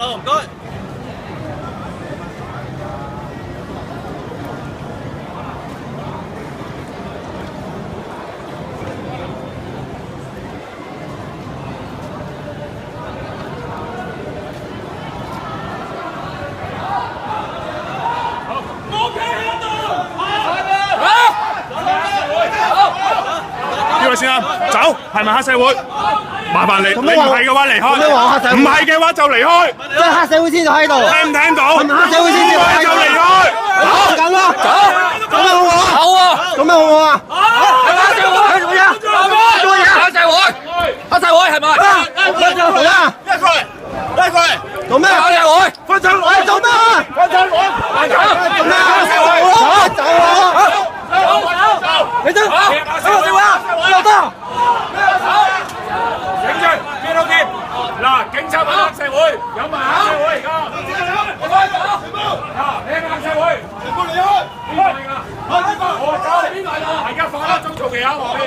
好，唔該。呢位先生，走，係咪黑社會？麻煩你，你唔係嘅話離開，唔係嘅話就離開。即係黑社會先就喺度，聽唔聽到？係咪黑社會先至喺度？就離開。走緊啦，走，咁樣好唔好啊？好啊，咁樣好唔好啊？黑社會，做乜嘢？做乜嘢？黑社會，黑社會係咪？分手嚟啦！一過嚟，一過嚟。做咩？黑社會，分手嚟做咩啊？分手我，做咩啊？走啊！你走！黑社會啊！又得！警察，邊度見？嗱，警察揾黑社會，有埋黑社會而家。嗱，你係黑社會，全部離開。邊個嚟㗎？我走，邊個嚟㗎？大家放一種做技巧落去。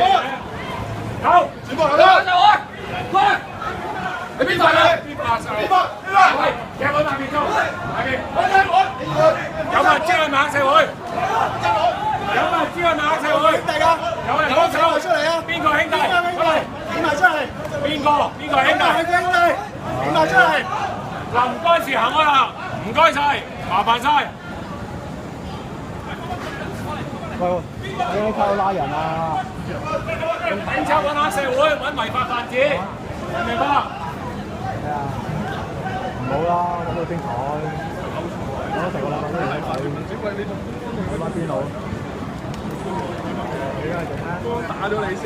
走，全部離開。黑社會，來，你邊隊嘅？邊個黑社會？喂，夾喺下面做，下面。有冇人知係咪黑社會？有冇人知係咪黑社會？有人幫手出嚟啊！邊個兄弟？出嚟！點埋出嚟？邊個兄弟？點埋出嚟？嗱，唔該時行開啦，唔該晒，麻煩晒。喂，你喺度拉人啊！用警察揾黑社會，揾違法分子，明唔明白？係啊，唔好啦，咁都精彩。我成個禮拜都唔使睇，睇翻邊度？你而家做咩？剛打咗你先，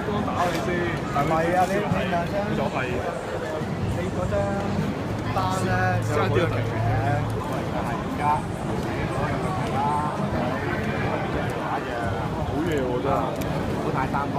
剛打你先。係咪啊？你兩張冇所謂。你嗰張單咧有冇得嘅？係而家。好嘢喎真係，好大三方。